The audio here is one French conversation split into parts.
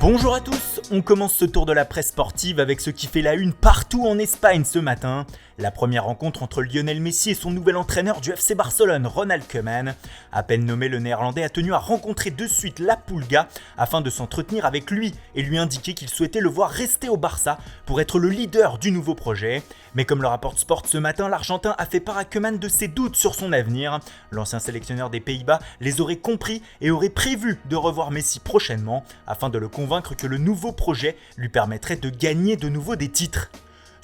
Bonjour à tous, on commence ce tour de la presse sportive avec ce qui fait la une partout en Espagne ce matin. La première rencontre entre Lionel Messi et son nouvel entraîneur du FC Barcelone, Ronald Koeman. À peine nommé, le néerlandais a tenu à rencontrer de suite la Pulga afin de s'entretenir avec lui et lui indiquer qu'il souhaitait le voir rester au Barça pour être le leader du nouveau projet. Mais comme le rapporte Sport ce matin, l'Argentin a fait part à Koeman de ses doutes sur son avenir. L'ancien sélectionneur des Pays-Bas les aurait compris et aurait prévu de revoir Messi prochainement afin de le convaincre que le nouveau projet lui permettrait de gagner de nouveau des titres.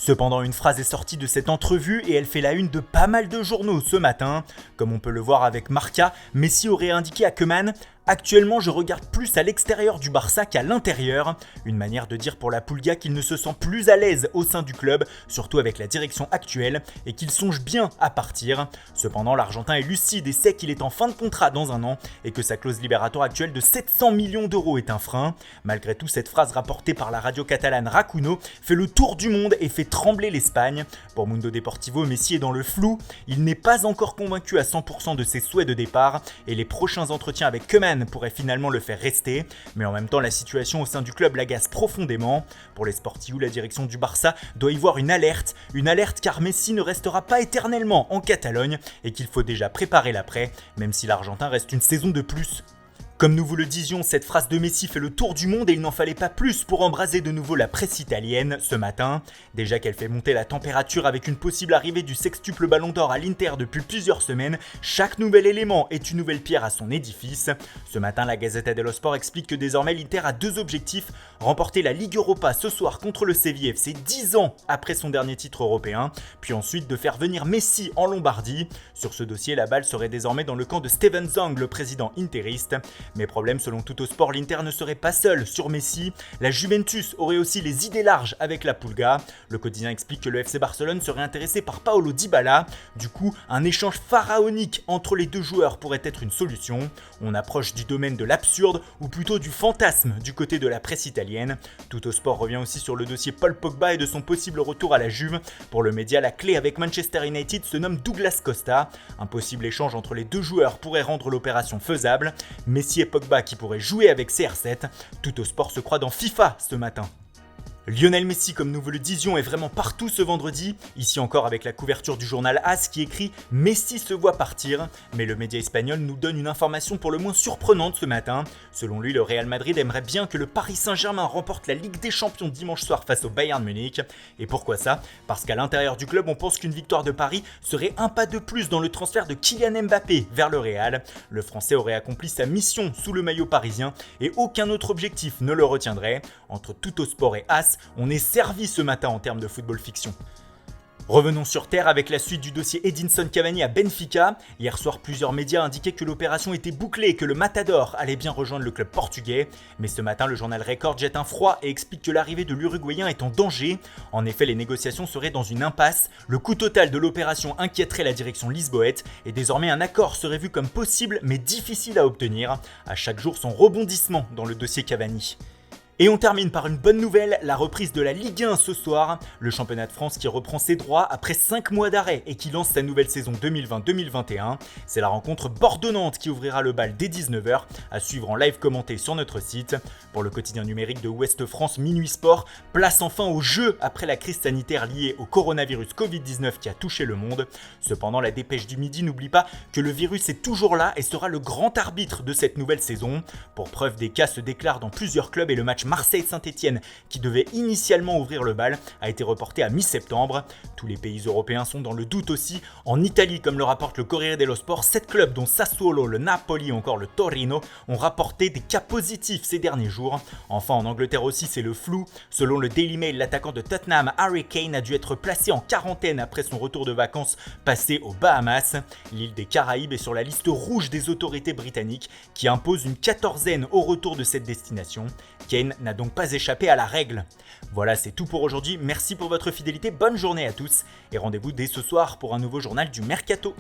Cependant, une phrase est sortie de cette entrevue et elle fait la une de pas mal de journaux ce matin. Comme on peut le voir avec Marca, Messi aurait indiqué à Koeman « Actuellement, je regarde plus à l'extérieur du Barça qu'à l'intérieur ». Une manière de dire pour la Pulga qu'il ne se sent plus à l'aise au sein du club, surtout avec la direction actuelle, et qu'il songe bien à partir. Cependant, l'Argentin est lucide et sait qu'il est en fin de contrat dans un an et que sa clause libératoire actuelle de 700 millions d'euros est un frein. Malgré tout, cette phrase rapportée par la radio catalane Racuno fait le tour du monde et fait trembler l'Espagne. Pour Mundo Deportivo, Messi est dans le flou. Il n'est pas encore convaincu à 100% de ses souhaits de départ et les prochains entretiens avec Koeman pourrait finalement le faire rester, mais en même temps la situation au sein du club l'agace profondément. Pour les Sportius, la direction du Barça doit y voir une alerte car Messi ne restera pas éternellement en Catalogne et qu'il faut déjà préparer l'après, même si l'Argentin reste une saison de plus. Comme nous vous le disions, cette phrase de Messi fait le tour du monde et il n'en fallait pas plus pour embraser de nouveau la presse italienne ce matin. Déjà qu'elle fait monter la température avec une possible arrivée du sextuple Ballon d'Or à l'Inter depuis plusieurs semaines, chaque nouvel élément est une nouvelle pierre à son édifice. Ce matin, la Gazzetta dello Sport explique que désormais l'Inter a deux objectifs, remporter la Ligue Europa ce soir contre le Séville FC 10 ans après son dernier titre européen, puis ensuite de faire venir Messi en Lombardie. Sur ce dossier, la balle serait désormais dans le camp de Steven Zang, le président interiste. Mais problème, selon Tuttosport, l'Inter ne serait pas seul sur Messi. La Juventus aurait aussi les idées larges avec la Pulga. Le quotidien explique que le FC Barcelone serait intéressé par Paulo Dybala. Du coup, un échange pharaonique entre les deux joueurs pourrait être une solution. On approche du domaine de l'absurde, ou plutôt du fantasme du côté de la presse italienne. Tuttosport revient aussi sur le dossier Paul Pogba et de son possible retour à la Juve. Pour le média, la clé avec Manchester United se nomme Douglas Costa. Un possible échange entre les deux joueurs pourrait rendre l'opération faisable. Messi et Pogba qui pourrait jouer avec CR7. Tuttosport se croit dans FIFA ce matin. Lionel Messi, comme nous vous le disions, est vraiment partout ce vendredi. Ici encore avec la couverture du journal AS qui écrit « Messi se voit partir ». Mais le média espagnol nous donne une information pour le moins surprenante ce matin. Selon lui, le Real Madrid aimerait bien que le Paris Saint-Germain remporte la Ligue des Champions dimanche soir face au Bayern Munich. Et pourquoi ça ? Parce qu'à l'intérieur du club, on pense qu'une victoire de Paris serait un pas de plus dans le transfert de Kylian Mbappé vers le Real. Le Français aurait accompli sa mission sous le maillot parisien et aucun autre objectif ne le retiendrait. Entre Tuttosport et AS, on est servi ce matin en termes de football fiction. Revenons sur terre avec la suite du dossier Edinson Cavani à Benfica. Hier soir, plusieurs médias indiquaient que l'opération était bouclée et que le Matador allait bien rejoindre le club portugais. Mais ce matin, le journal Record jette un froid et explique que l'arrivée de l'Uruguayen est en danger. En effet, les négociations seraient dans une impasse. Le coût total de l'opération inquiéterait la direction lisboète et désormais un accord serait vu comme possible mais difficile à obtenir. À chaque jour, son rebondissement dans le dossier Cavani. Et on termine par une bonne nouvelle, la reprise de la Ligue 1 ce soir. Le championnat de France qui reprend ses droits après 5 mois d'arrêt et qui lance sa nouvelle saison 2020-2021. C'est la rencontre Bordeaux-Nantes qui ouvrira le bal dès 19h, à suivre en live commenté sur notre site. Pour le quotidien numérique de Ouest France, Minuit Sport place enfin au jeu après la crise sanitaire liée au coronavirus Covid-19 qui a touché le monde. Cependant, la dépêche du midi n'oublie pas que le virus est toujours là et sera le grand arbitre de cette nouvelle saison. Pour preuve, des cas se déclarent dans plusieurs clubs et le match Marseille-Saint-Etienne, qui devait initialement ouvrir le bal, a été reporté à mi-septembre. Tous les pays européens sont dans le doute aussi. En Italie, comme le rapporte le Corriere dello Sport, 7 clubs dont Sassuolo, le Napoli ou encore le Torino ont rapporté des cas positifs ces derniers jours. Enfin, en Angleterre aussi, c'est le flou. Selon le Daily Mail, l'attaquant de Tottenham, Harry Kane, a dû être placé en quarantaine après son retour de vacances passé aux Bahamas. L'île des Caraïbes est sur la liste rouge des autorités britanniques qui imposent une quatorzaine au retour de cette destination. Kane n'a donc pas échappé à la règle. Voilà, c'est tout pour aujourd'hui. Merci pour votre fidélité, bonne journée à tous et rendez-vous dès ce soir pour un nouveau journal du Mercato.